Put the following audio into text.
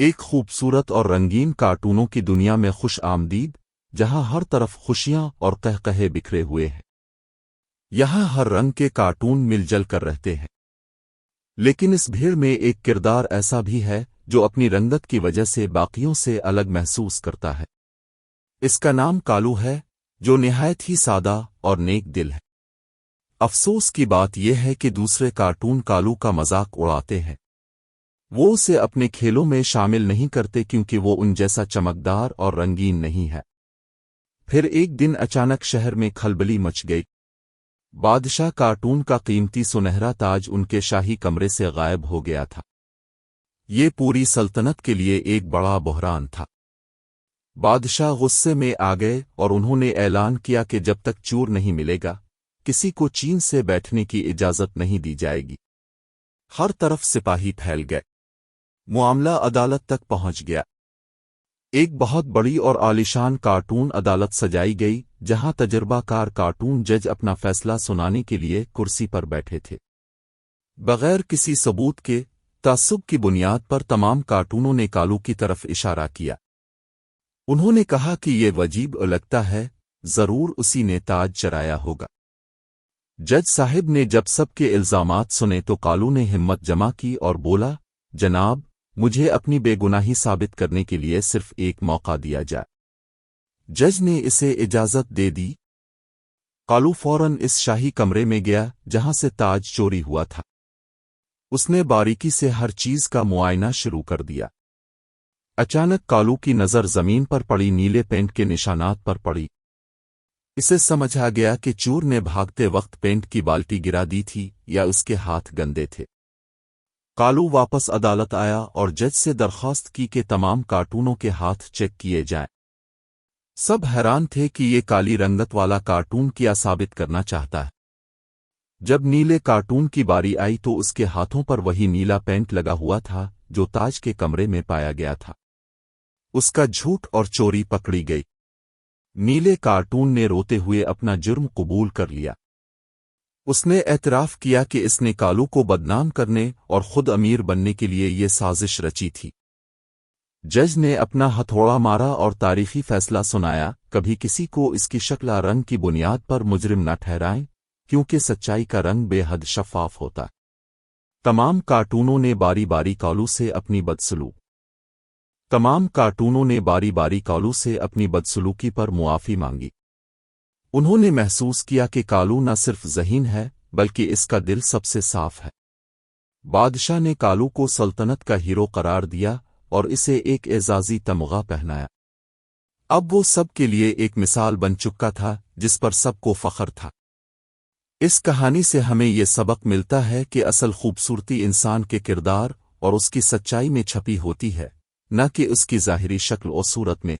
ایک خوبصورت اور رنگین کارٹونوں کی دنیا میں خوش آمدید، جہاں ہر طرف خوشیاں اور قہقہے بکھرے ہوئے ہیں۔ یہاں ہر رنگ کے کارٹون مل جل کر رہتے ہیں، لیکن اس بھیڑ میں ایک کردار ایسا بھی ہے جو اپنی رنگت کی وجہ سے باقیوں سے الگ محسوس کرتا ہے۔ اس کا نام کالو ہے، جو نہایت ہی سادہ اور نیک دل ہے۔ افسوس کی بات یہ ہے کہ دوسرے کارٹون کالو کا مذاق اڑاتے ہیں۔ وہ اسے اپنے کھیلوں میں شامل نہیں کرتے کیونکہ وہ ان جیسا چمکدار اور رنگین نہیں ہے۔ پھر ایک دن اچانک شہر میں کھلبلی مچ گئی۔ بادشاہ کارٹون کا قیمتی سنہرا تاج ان کے شاہی کمرے سے غائب ہو گیا تھا۔ یہ پوری سلطنت کے لیے ایک بڑا بحران تھا۔ بادشاہ غصے میں آ گئے اور انہوں نے اعلان کیا کہ جب تک چور نہیں ملے گا، کسی کو چین سے بیٹھنے کی اجازت نہیں دی جائے گی۔ ہر طرف سپاہی پھیل گئے۔ معاملہ عدالت تک پہنچ گیا۔ ایک بہت بڑی اور عالیشان کارٹون عدالت سجائی گئی، جہاں تجربہ کار کارٹون جج اپنا فیصلہ سنانے کے لیے کرسی پر بیٹھے تھے۔ بغیر کسی ثبوت کے، تعصب کی بنیاد پر تمام کارٹونوں نے کالو کی طرف اشارہ کیا۔ انہوں نے کہا کہ یہ وجیب لگتا ہے، ضرور اسی نے تاج چرایا ہوگا۔ جج صاحب نے جب سب کے الزامات سنے تو کالو نے ہمت جمع کی اور بولا، جناب، مجھے اپنی بے گناہی ثابت کرنے کے لیے صرف ایک موقع دیا جائے۔ جج نے اسے اجازت دے دی۔ کالو فوراً اس شاہی کمرے میں گیا جہاں سے تاج چوری ہوا تھا۔ اس نے باریکی سے ہر چیز کا معائنہ شروع کر دیا۔ اچانک کالو کی نظر زمین پر پڑی نیلے پینٹ کے نشانات پر پڑی۔ اسے سمجھ آ گیا کہ چور نے بھاگتے وقت پینٹ کی بالٹی گرا دی تھی یا اس کے ہاتھ گندے تھے۔ کالو واپس عدالت آیا اور جج سے درخواست کی کہ تمام کارٹونوں کے ہاتھ چیک کیے جائیں۔ سب حیران تھے کہ یہ کالی رنگت والا کارٹون کیا ثابت کرنا چاہتا ہے۔ جب نیلے کارٹون کی باری آئی تو اس کے ہاتھوں پر وہی نیلا پینٹ لگا ہوا تھا جو تاج کے کمرے میں پایا گیا تھا۔ اس کا جھوٹ اور چوری پکڑی گئی۔ نیلے کارٹون نے روتے ہوئے اپنا جرم قبول کر لیا۔ اس نے اعتراف کیا کہ اس نے کالو کو بدنام کرنے اور خود امیر بننے کے لیے یہ سازش رچی تھی۔ جج نے اپنا ہتھوڑا مارا اور تاریخی فیصلہ سنایا، کبھی کسی کو اس کی شکل رنگ کی بنیاد پر مجرم نہ ٹھہرائیں، کیونکہ سچائی کا رنگ بے حد شفاف ہوتا ہے۔ تمام کارٹونوں نے باری باری کالو سے اپنی بدسلوکی پر معافی مانگی۔ انہوں نے محسوس کیا کہ کالو نہ صرف ذہین ہے بلکہ اس کا دل سب سے صاف ہے۔ بادشاہ نے کالو کو سلطنت کا ہیرو قرار دیا اور اسے ایک اعزازی تمغہ پہنایا۔ اب وہ سب کے لیے ایک مثال بن چکا تھا جس پر سب کو فخر تھا۔ اس کہانی سے ہمیں یہ سبق ملتا ہے کہ اصل خوبصورتی انسان کے کردار اور اس کی سچائی میں چھپی ہوتی ہے، نہ کہ اس کی ظاہری شکل و صورت میں۔